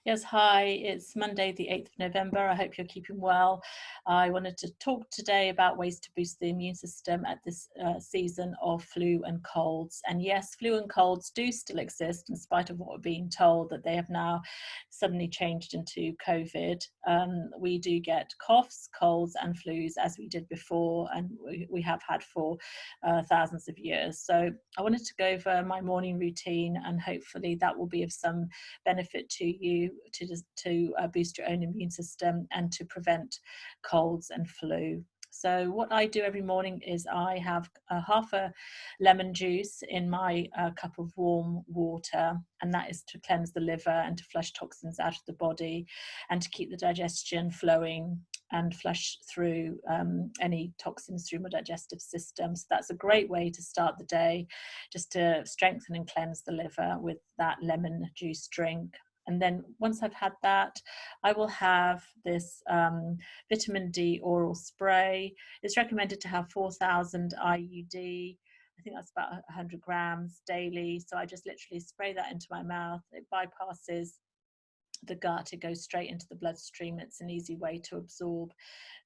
Yes, hi, it's Monday, the 8th of November. I hope you're keeping well. I wanted to talk today about ways to boost the immune system at this season of flu and colds. And yes, flu and colds do still exist, in spite of what we're being told that they have now suddenly changed into COVID. We do get coughs, colds, and flus as we did before, and we have had for thousands of years. So I wanted to go over my morning routine, and hopefully that will be of some benefit to you to boost your own immune system and to prevent colds and flu. So what I do every morning is I have half a lemon juice in my cup of warm water, and that is to cleanse the liver and to flush toxins out of the body and to keep the digestion flowing and flush through any toxins through my digestive system. So that's a great way to start the day, just to strengthen and cleanse the liver with that lemon juice drink. And then once I've had that, I will have this vitamin D oral spray. It's recommended to have 4,000 IUD. I think that's about 100 grams daily. So I just literally spray that into my mouth. It bypasses the gut, it goes straight into the bloodstream. It's an easy way to absorb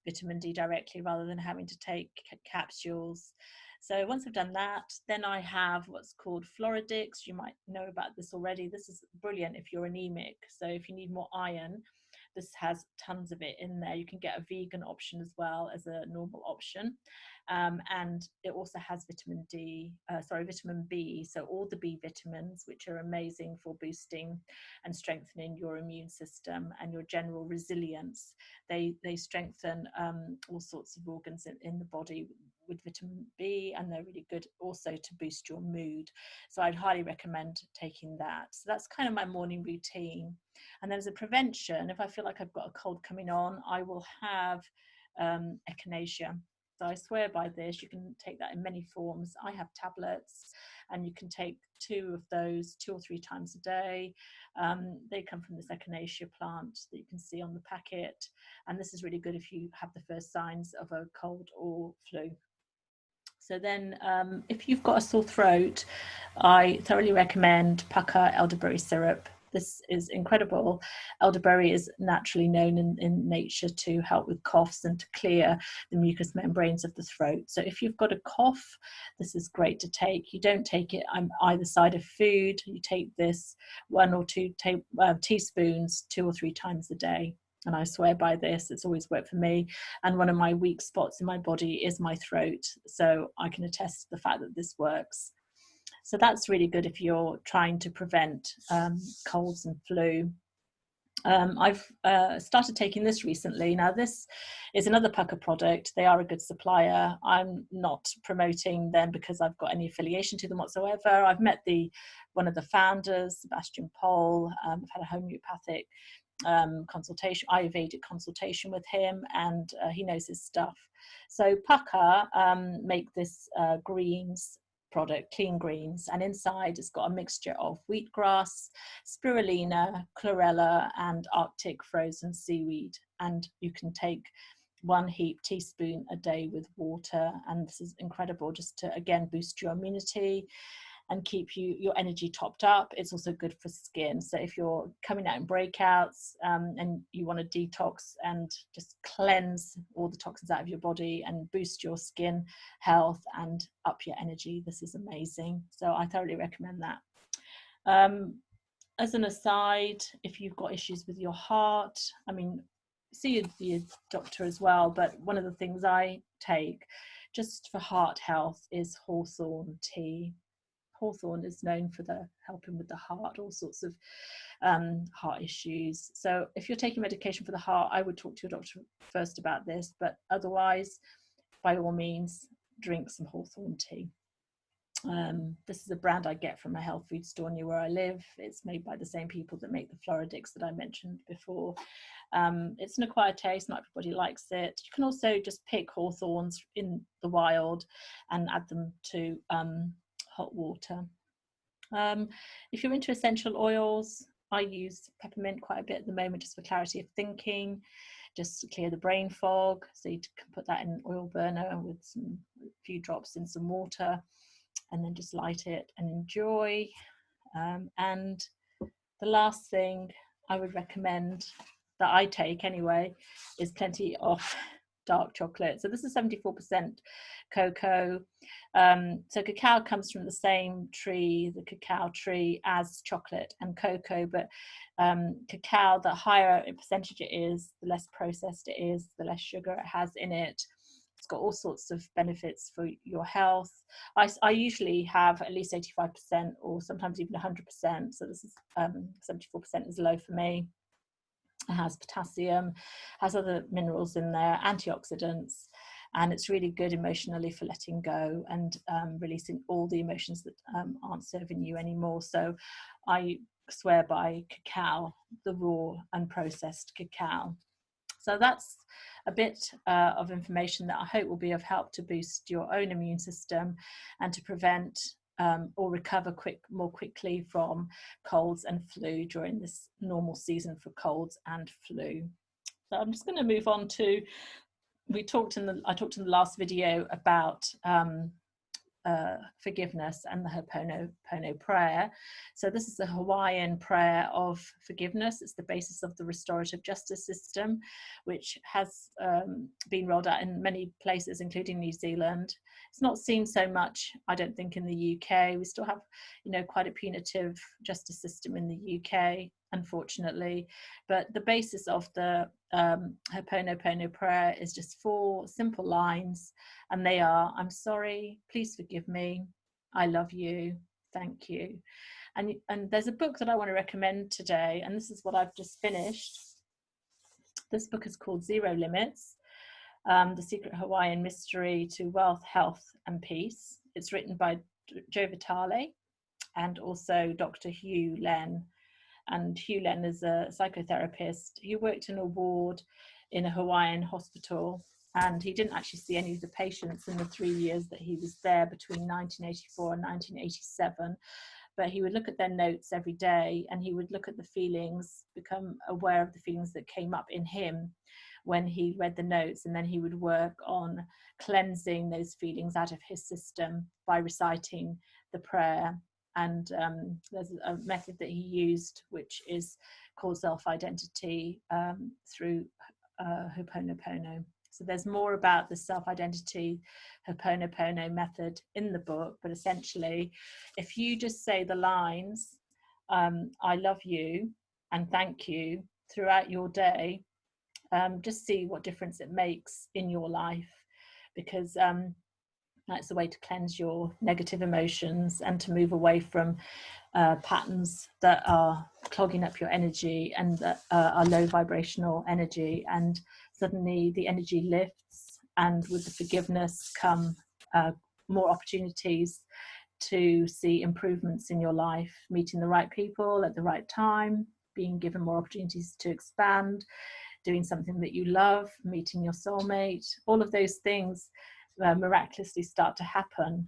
vitamin D directly rather than having to take capsules. So once I've done that, then I have what's called Floradix. You might know about this already. This is brilliant if you're anemic. So if you need more iron, this has tons of it in there. You can get a vegan option as well as a normal option. And it also has vitamin B. So all the B vitamins, which are amazing for boosting and strengthening your immune system and your general resilience. They strengthen all sorts of organs in the body with vitamin B, and they're really good also to boost your mood. So I'd highly recommend taking that. So that's kind of my morning routine. And then as a prevention, if I feel like I've got a cold coming on, I will have Echinacea. So I swear by this. You can take that in many forms. I have tablets, and you can take 2 of those 2 or 3 times a day. They come from this Echinacea plant that you can see on the packet. And this is really good if you have the first signs of a cold or flu. So then if you've got a sore throat, I thoroughly recommend pucker elderberry syrup. This is incredible. Elderberry is naturally known in nature to help with coughs and to clear the mucous membranes of the throat. So if you've got a cough, this is great to take. You don't take it on either side of food. You take this 1 or 2 teaspoons 2 or 3 times a day. And I swear by this, it's always worked for me. And one of my weak spots in my body is my throat. So I can attest to the fact that this works. So that's really good if you're trying to prevent colds and flu. I've started taking this recently. Now, this is another pucker product. They are a good supplier. I'm not promoting them because I've got any affiliation to them whatsoever. I've met one of the founders, Sebastian Pohl. I've had a homeopathic consultation, Ayurvedic consultation with him, and he knows his stuff. So pucker make this greens product, clean greens, and inside it's got a mixture of wheatgrass, spirulina, chlorella, and Arctic frozen seaweed. And you can take 1 heap teaspoon a day with water, and this is incredible just to again boost your immunity and keep your energy topped up. It's also good for skin. So if you're coming out in breakouts and you want to detox and just cleanse all the toxins out of your body and boost your skin health and up your energy, this is amazing. So I thoroughly recommend that. As an aside, if you've got issues with your heart, I mean, see your doctor as well, but one of the things I take just for heart health is Hawthorne Tea. Hawthorne is known for helping with the heart, all sorts of heart issues. So if you're taking medication for the heart, I would talk to your doctor first about this, but otherwise, by all means, drink some Hawthorne tea. This is a brand I get from a health food store near where I live. It's made by the same people that make the Floradix that I mentioned before. It's an acquired taste, not everybody likes it. You can also just pick hawthorns in the wild and add them to hot water. If you're into essential oils, I use peppermint quite a bit at the moment just for clarity of thinking, just to clear the brain fog. So you can put that in an oil burner with a few drops in some water and then just light it and enjoy. And the last thing I would recommend, that I take anyway, is plenty of dark chocolate. So this is 74% cocoa. So cacao comes from the same tree, the cacao tree, as chocolate and cocoa, but cacao, the higher a percentage it is, the less processed it is, the less sugar it has in it. It's got all sorts of benefits for your health. I usually have at least 85% or sometimes even 100%. So this is 74% is low for me. It has potassium, has other minerals in there, antioxidants, and it's really good emotionally for letting go and releasing all the emotions that aren't serving you anymore. So I swear by cacao, the raw unprocessed cacao. So that's a bit of information that I hope will be of help to boost your own immune system and to prevent or recover more quickly from colds and flu during this normal season for colds and flu. So I'm just going to move on to, I talked in the last video about forgiveness and the Herpono prayer. So this is the Hawaiian prayer of forgiveness. It's the basis of the restorative justice system, which has been rolled out in many places, including New Zealand. It's not seen so much, I don't think, in the UK. We still have, quite a punitive justice system in the UK, unfortunately. But the basis of the Herpono prayer is just 4 simple lines, and they are: I'm sorry, please forgive me, I love you, thank you. And there's a book that I want to recommend today, and this is what I've just finished. This book is called Zero Limits, The Secret Hawaiian Mystery to Wealth, Health and Peace. It's written by Joe Vitale and also Dr. Hugh Len. And Hugh Len is a psychotherapist. He worked in a ward in a Hawaiian hospital, and he didn't actually see any of the patients in the 3 years that he was there between 1984 and 1987. But he would look at their notes every day, and he would look at the feelings, become aware of the feelings that came up in him when he read the notes, and then he would work on cleansing those feelings out of his system by reciting the prayer. And there's a method that he used, which is called self-identity through Herpono. So there's more about the self-identity Herpono method in the book, but essentially, if you just say the lines, I love you and thank you throughout your day, just see what difference it makes in your life, because that's a way to cleanse your negative emotions and to move away from patterns that are clogging up your energy and that are low vibrational energy. And suddenly the energy lifts, and with the forgiveness come more opportunities to see improvements in your life, meeting the right people at the right time, being given more opportunities to expand, doing something that you love, meeting your soulmate. All of those things miraculously start to happen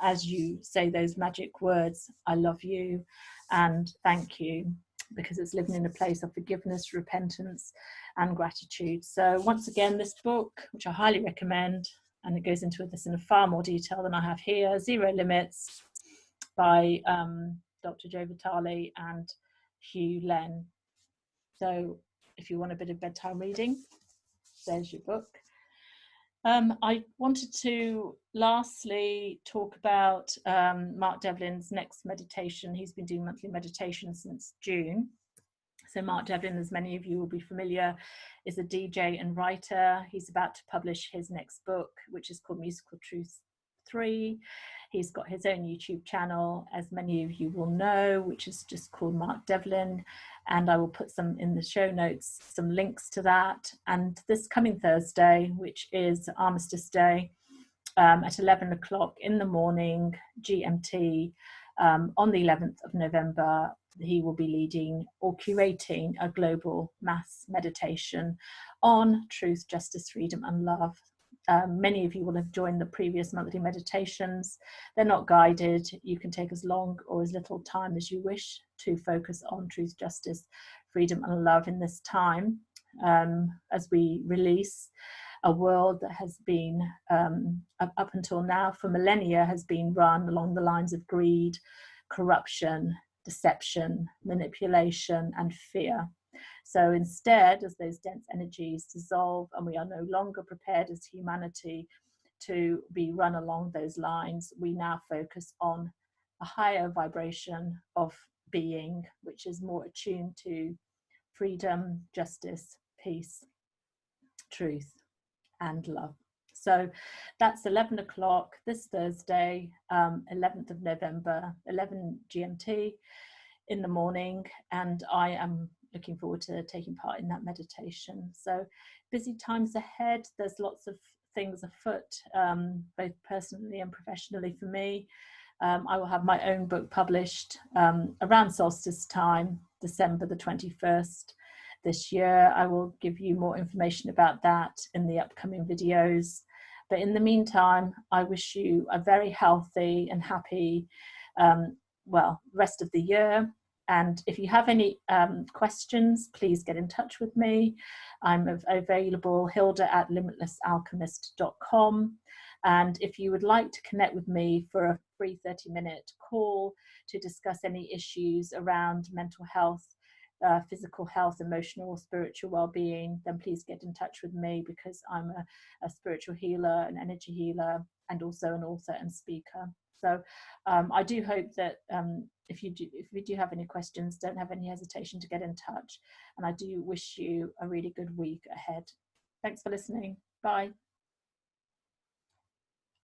as you say those magic words, I love you and thank you, because it's living in a place of forgiveness, repentance and gratitude. So once again, this book, which I highly recommend, and it goes into this in far more detail than I have here, Zero Limits by Dr. Joe Vitale and Hugh Len. So if you want a bit of bedtime reading, there's your book. I wanted to lastly talk about Mark Devlin's next meditation. He's been doing monthly meditation since June. So Mark Devlin, as many of you will be familiar, is a DJ and writer. He's about to publish his next book, which is called Musical Truth 3. He's got his own YouTube channel, as many of you will know, which is just called Mark Devlin. And I will put some in the show notes, some links to that. And this coming Thursday, which is Armistice Day, at 11 o'clock in the morning, GMT, on the 11th of November, he will be leading or curating a global mass meditation on truth, justice, freedom, and love. Many of you will have joined the previous monthly meditations. They're not guided. You can take as long or as little time as you wish to focus on truth, justice, freedom, and love in this time, as we release a world that has been, up until now, for millennia, has been run along the lines of greed, corruption, deception, manipulation, and fear. So instead, as those dense energies dissolve and we are no longer prepared as humanity to be run along those lines, we now focus on a higher vibration of being, which is more attuned to freedom, justice, peace, truth, and love. So that's 11 o'clock this Thursday, 11th of November, 11 GMT in the morning, and I am looking forward to taking part in that meditation. So busy times ahead. There's lots of things afoot, both personally and professionally for me. I will have my own book published around solstice time, December the 21st this year. I will give you more information about that in the upcoming videos. But in the meantime, I wish you a very healthy and happy, rest of the year. And if you have any questions, please get in touch with me. I'm available, hilda@limitlessalchemist.com. And if you would like to connect with me for a free 30-minute call to discuss any issues around mental health, physical health, emotional, spiritual well-being, then please get in touch with me, because I'm a spiritual healer, an energy healer, and also an author and speaker. So I do hope that if you do have any questions, don't have any hesitation to get in touch. And I do wish you a really good week ahead. Thanks for listening. Bye.